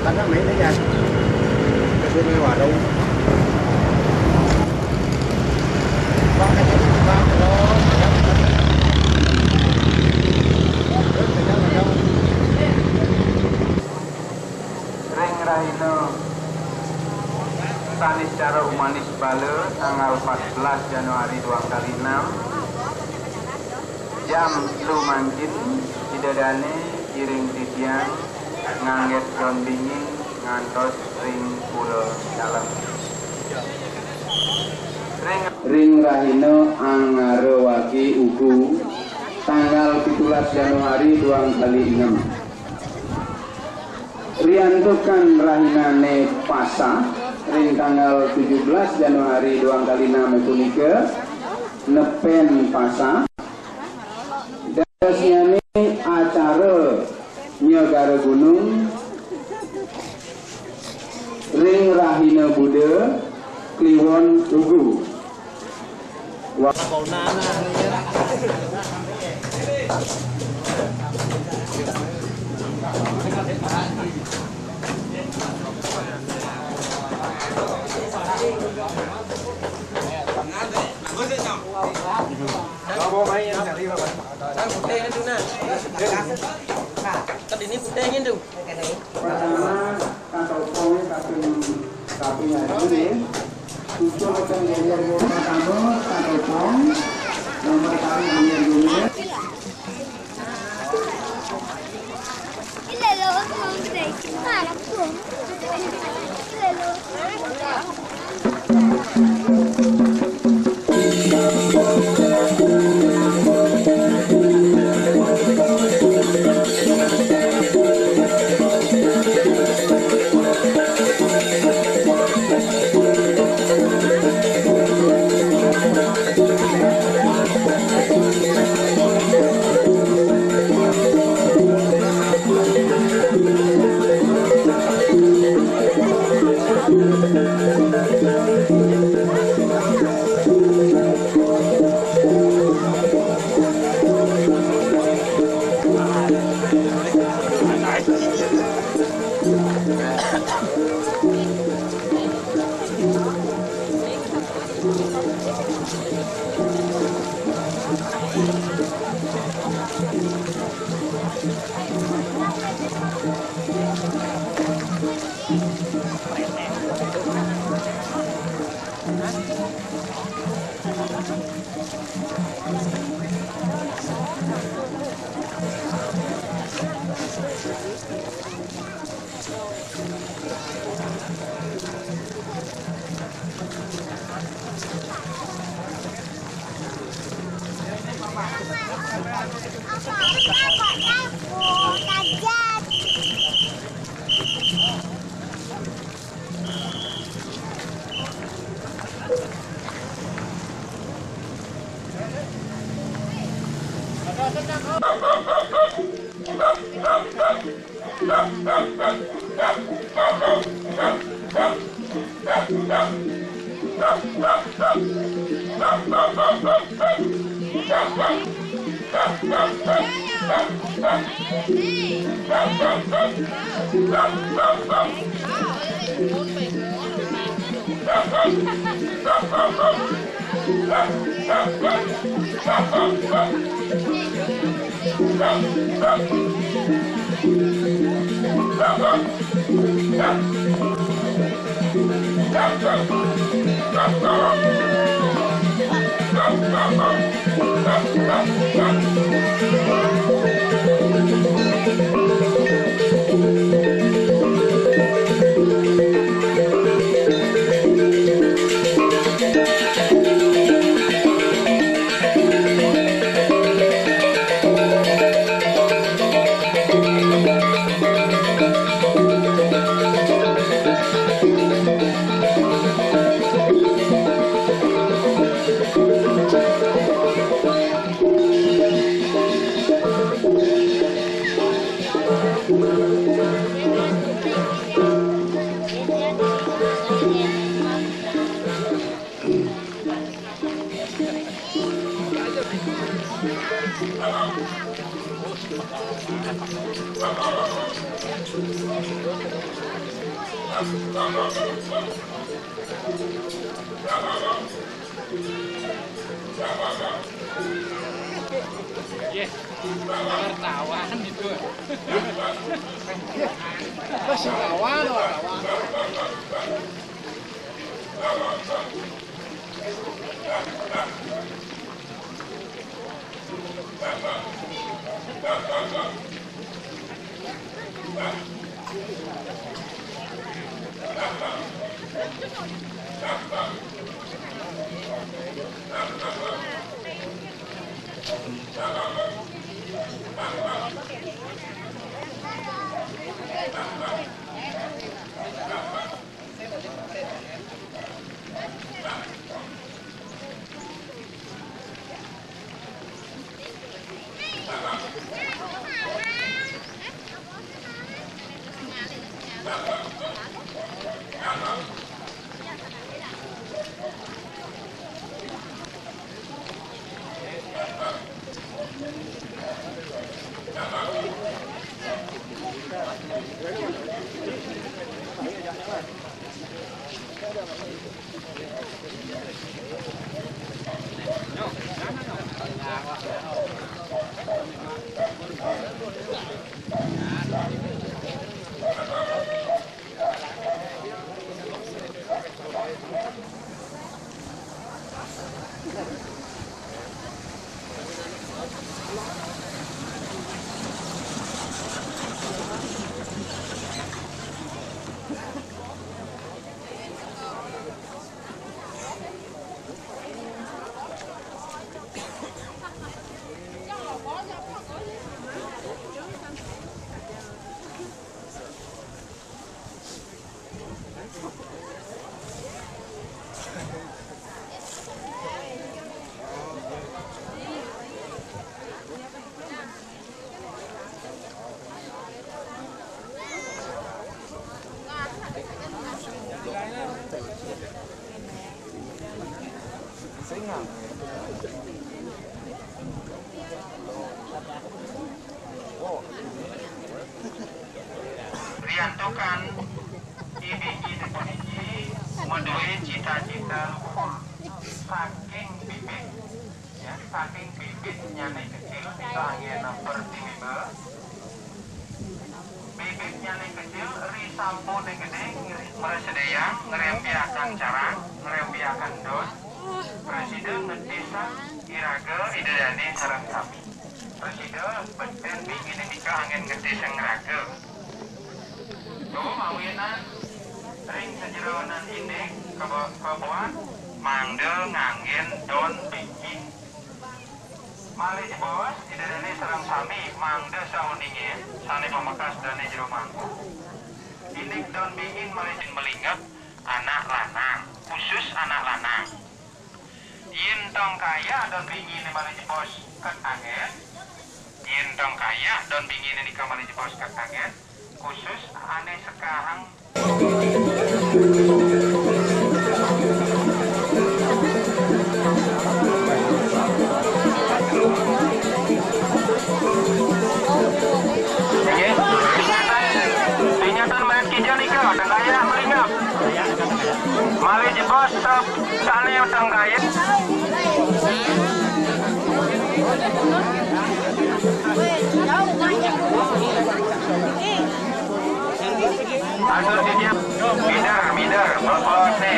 Karena mainnya ya. Jadi warung. Ring Rahino tani secara humanis Bale tanggal 14 Januari 2x6 jam lumanjin didadane iring titian ngangget rondingin ngantos ring pulau dalam Ring Rahino Angarewaki Ugu tanggal 17 Januari 2x6 riantukan rahinane pasa ring tanggal 17 Januari 2x6 punika nepen pasa dasnya ini acara nyegara gunung ring rahina Buddha Kliwon Tugu Ini putihnya tuh. Pertama kantor poli kapinya ini tujuh macam yang pertama kantor poli nomor kali yang dunia. Ile lo mau deh, mana pun. Ile lo. Wartawan itu. Masih kawan loh, kawan. Riantokan ibiji deponiji menduwe cita-cita luhur saking bibit ya saking bibit nyane kecil bisa angin bertimba bibit nyane kecil risampo ning gede meresedeyang ngerempiakan carang ngerempiakan dos presiden desa iraga idadani sareng sami presiden beten bingin nikah angin gede sengraga tuh mawinan ring sejeronan ini kebuan mandel ngangin don bingin malih bos idadani sareng sami mangde sauningin sane pamakas dane jero mangku ini don bingin malih melingap anak lanang khusus anak lanang yen tong kaya don bingin malih bos ket angin yen tong kaya don bingin nikah malih bos ket angin khusus aneh sekarang Ingatan merek kijang ika dan kaya melingap malih jebos sane utang kaya atur dia mider berpose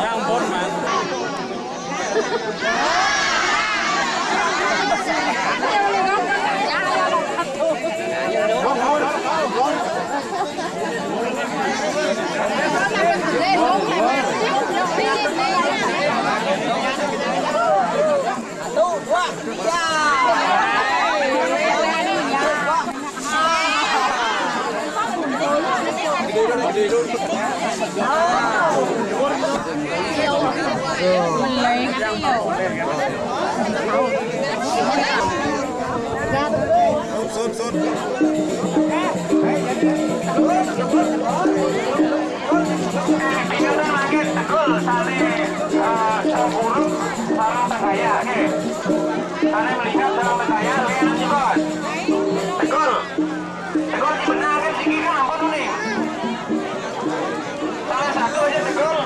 Yang bon man. Sarang Tanggaya, Kalian melihat sama saya, lihat juga. Tegol. Tegol dibenarkan sih kan ampun nih. Salah satu aja tegol.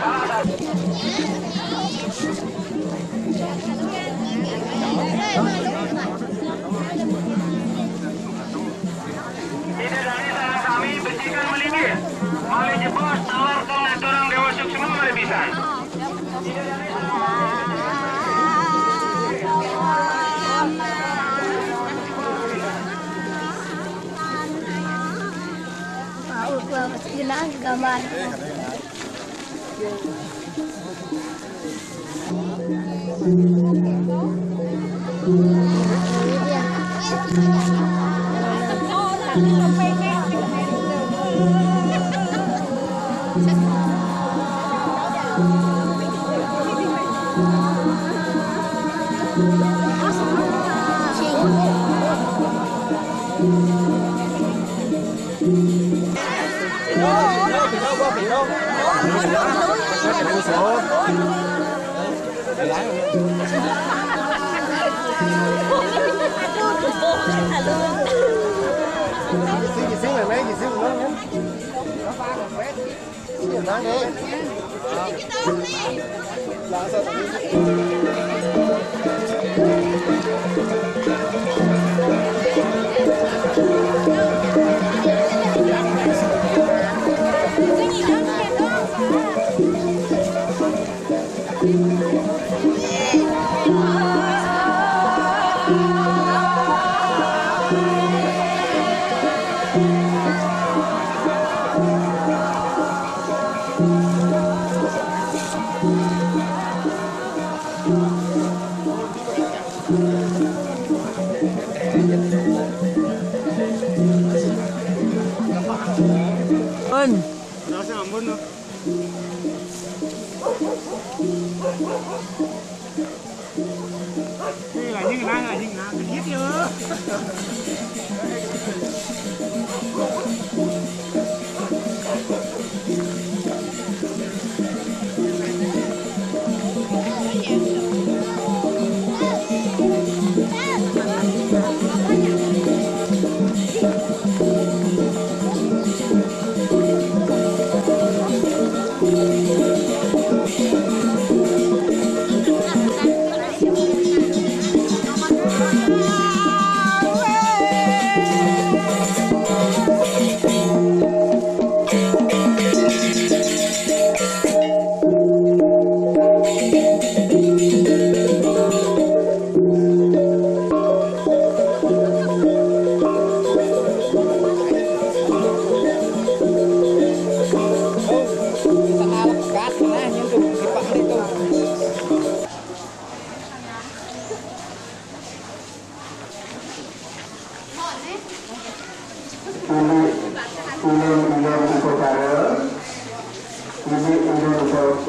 Salah satu. Tidak dari sarang kami bersihkan melipir, mali jebos, tawarkan aturang dewa suk semua mari bisa. Tidak dari sarang gambar. Gising rồi mấy gising lớn lắm. Nó pha còn quét. Gising tháng đi. Là sao tự Rasa ambon loh. Đây là những nang biết chưa?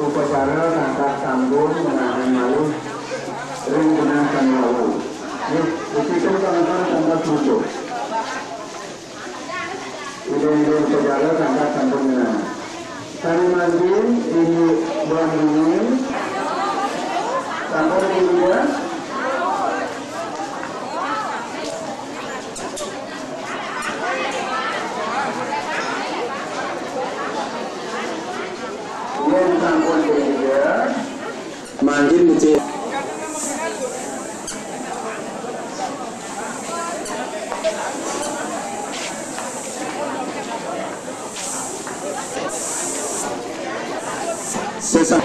Upacara tangkap sambung menahan malu ring gunakan lalu. Begitu kawan-kawan tangkap duduk. Ini upacara tangkap sambung menahan. Kami mandi ini buang dingin. Sampai dia. Manggil kecil. Sesat.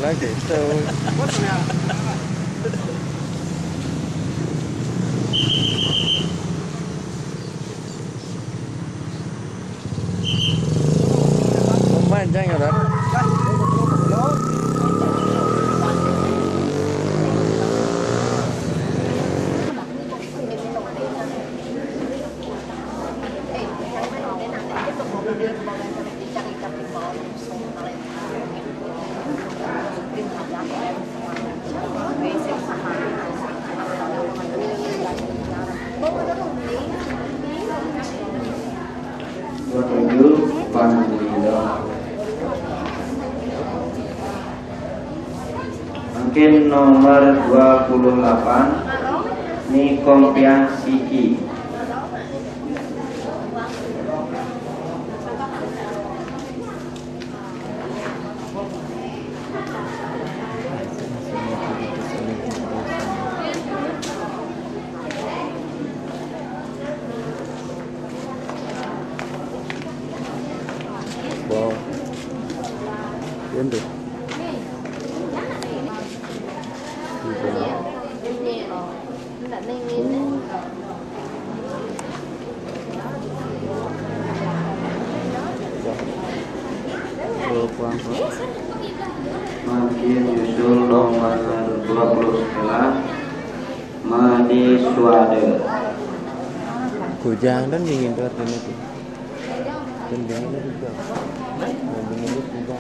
bilang gitu. Panjang ya, Ran? Mungkin nomor 28 Nikompiang Siki. Wow. Yan tuh. Makin nyusul nomor 29 Madi Suade. Kujang dan dingin tuh artinya tuh. Dan dinginnya juga. Dan dinginnya juga.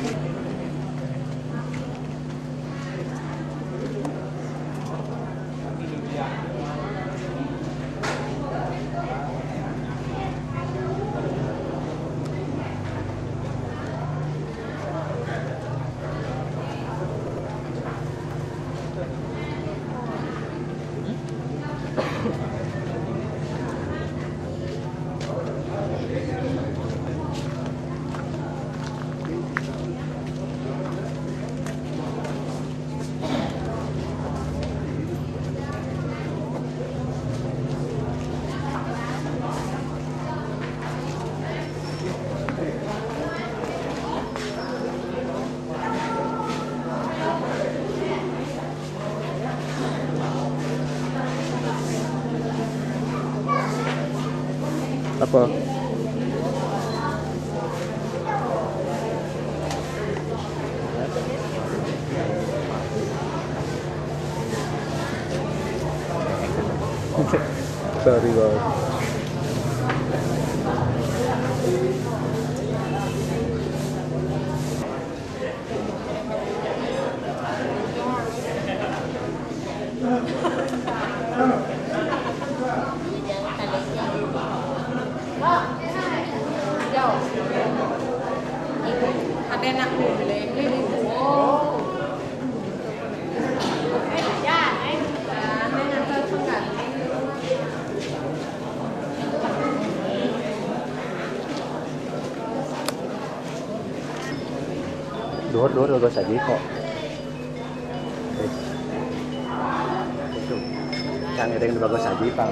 Apa? Sorry guys. Dua gak saja kok. Yang ada yang bagus saja Pak.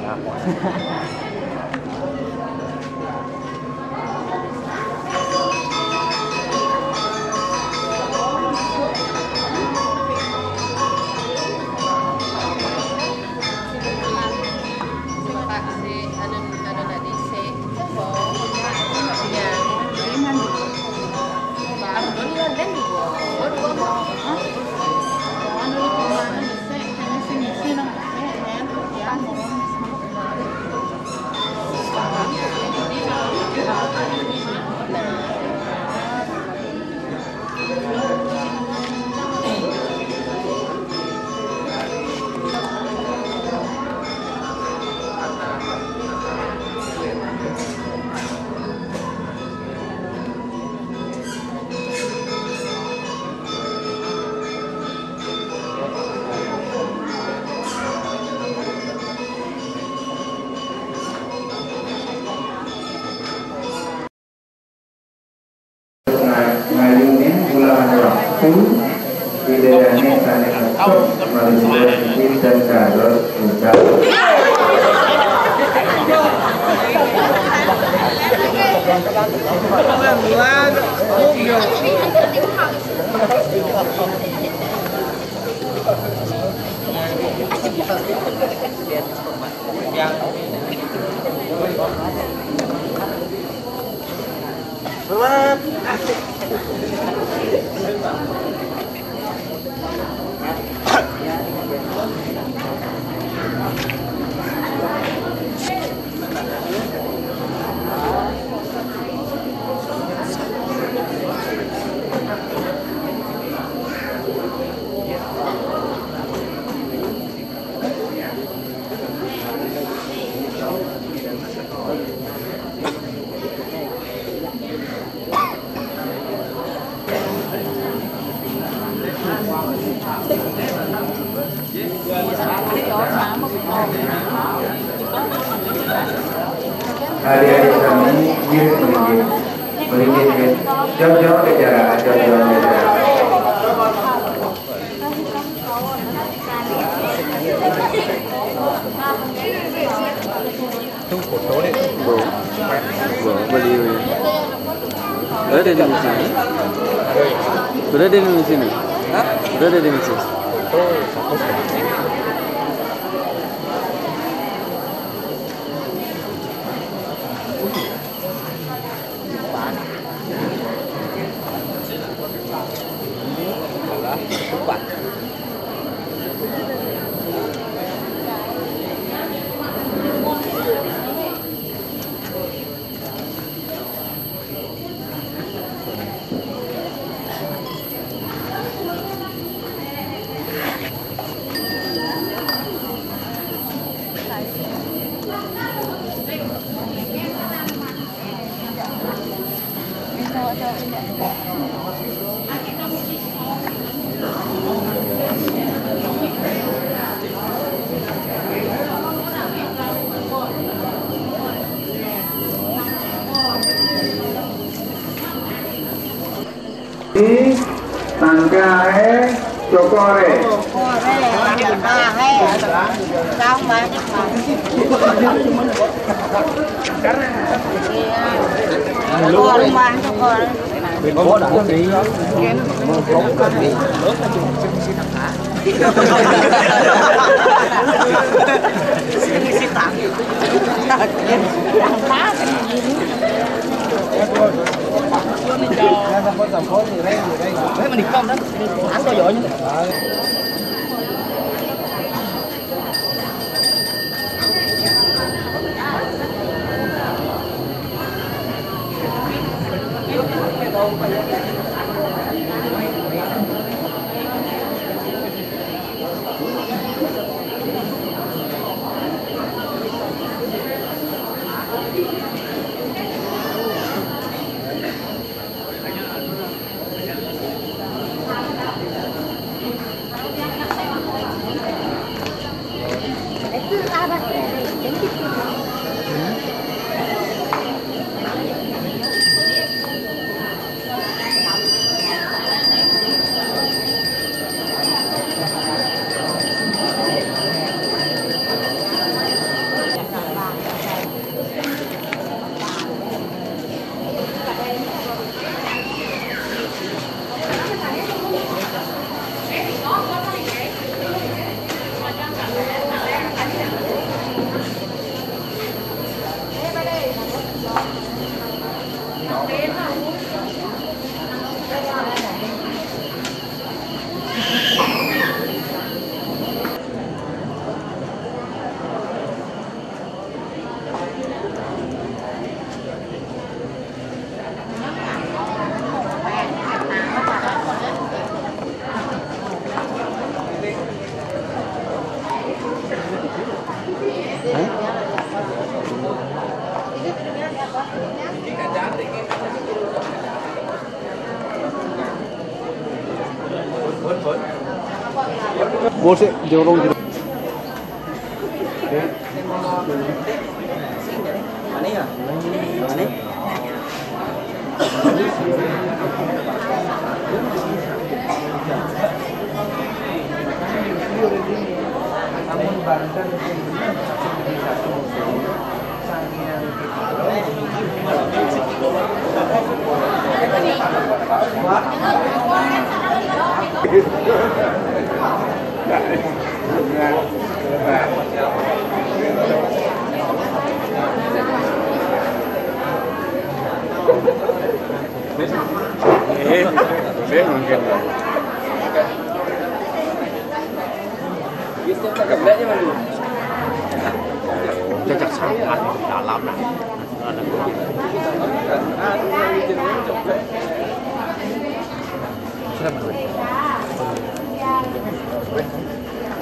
Idealnya kalian untuk melalui dan jalur ucap. Adik-adik kami melinggit, jauh-jauh ke jarak, jauh-jauh ke jarak. Beli. Ada di sini. Sudah ada di sini. Sudah ada di sini. Tangkae cokore. Boleh jorong gitu. Mana ya? Mana? Namun Banten satu Mungkin. Cocok sangat di dalam lah.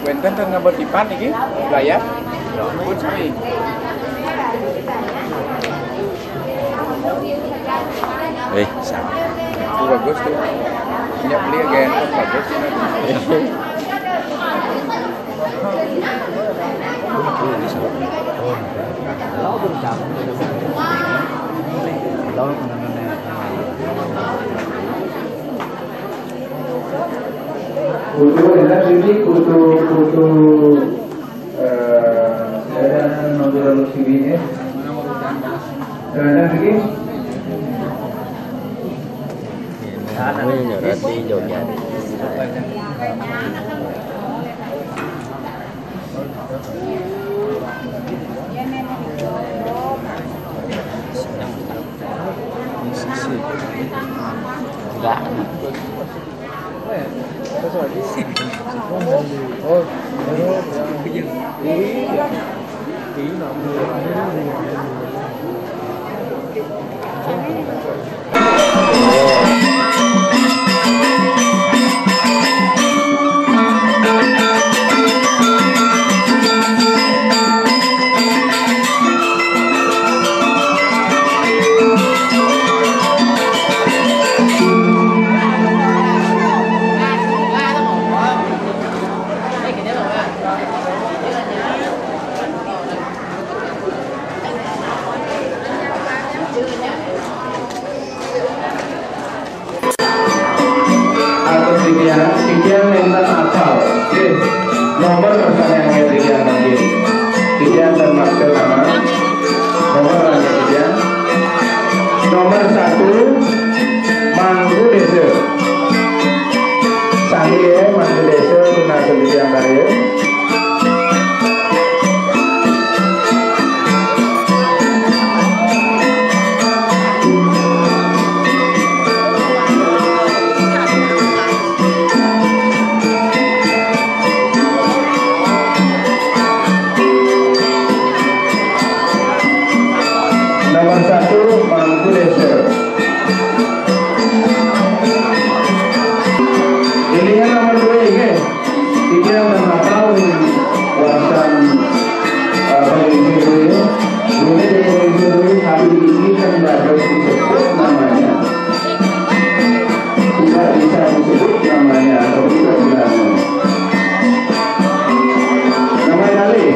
Benten kan nggak bertipan ini, gaya. Pun sami. Sama. Bagus tuh. Punya beli agen bagus. Kutu enak ini kutu ada nomor sini ada lagi Roti Jogja. Enggak. Tiga mental akal, nomor pertanyaan yang tiga nanti, tiga termasuk nama, nomor hanya tiga, nomor satu, Mangku Desa, Sanggih Mangku Desa Tunasel yang karya. Nomor satu Mangku Desa. Pilihan nomor dua ini, tiga menghafal wawasan provinsi dulu. Mulai dari provinsi dulu hari ini kan tidak harus disebut namanya, tidak bisa disebut namanya atau tidak bilangnya. Nama kali.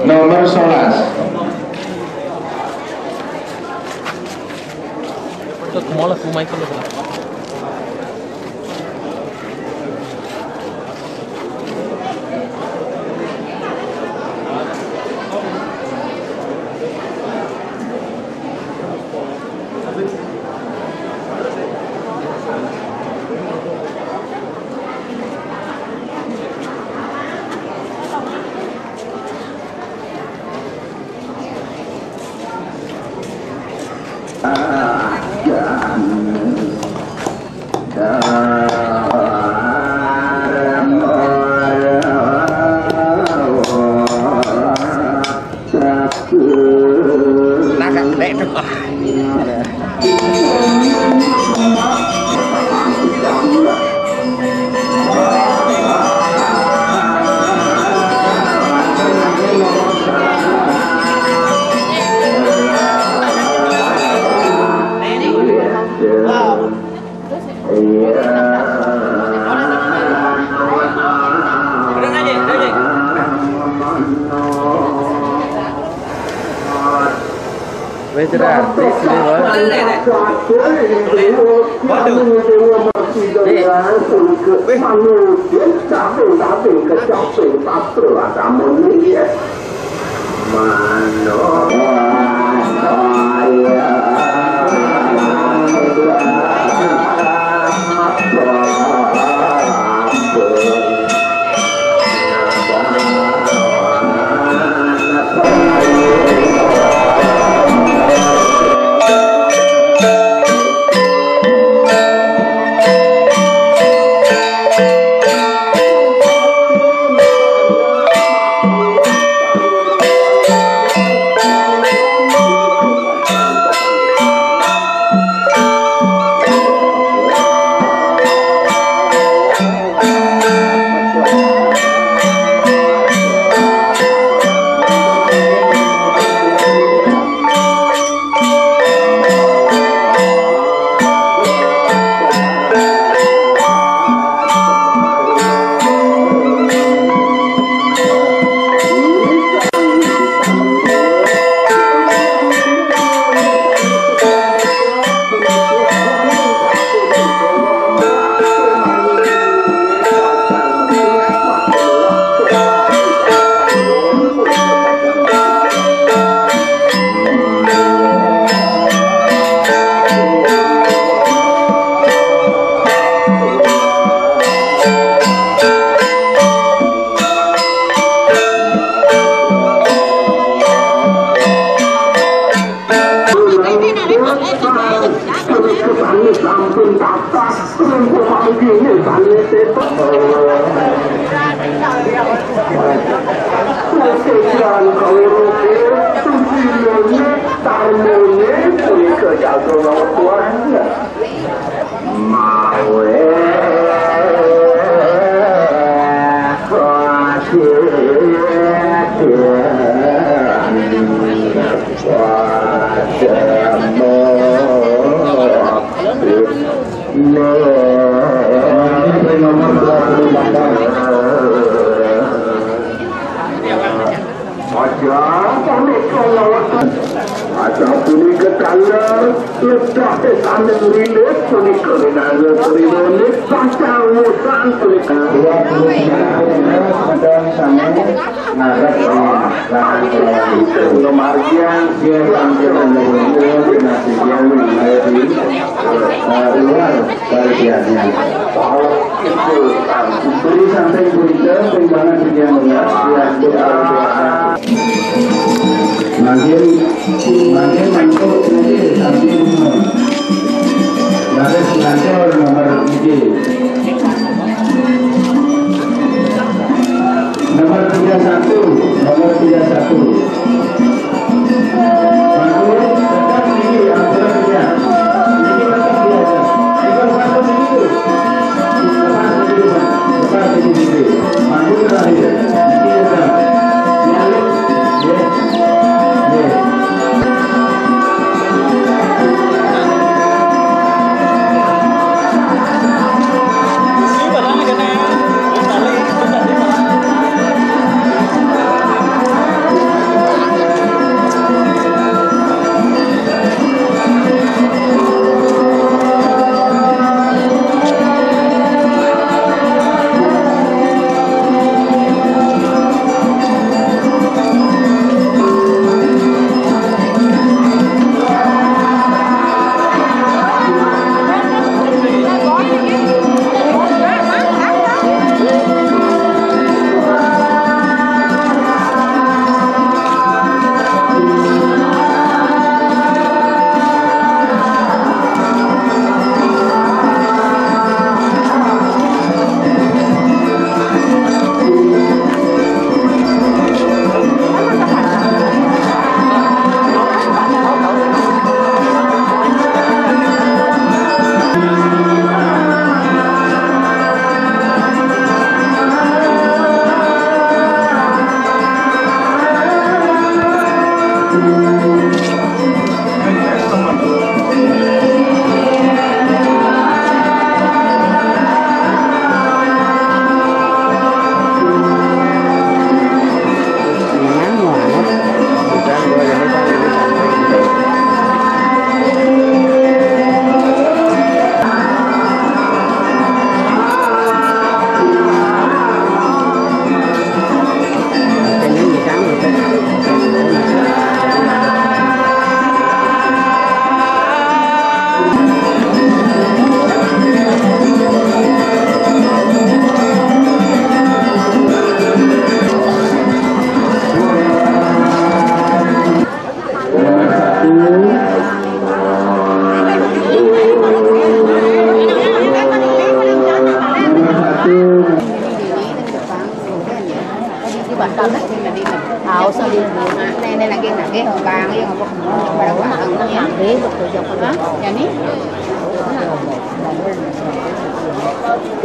nomor 11. Itu kemana tuh Michael itu?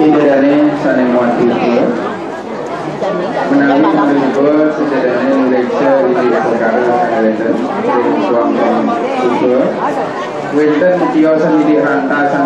Idadane Samuan-1 menawi menika sedherane lecture di Upacara Nyekah suang uga wonten tiyasa di rantasan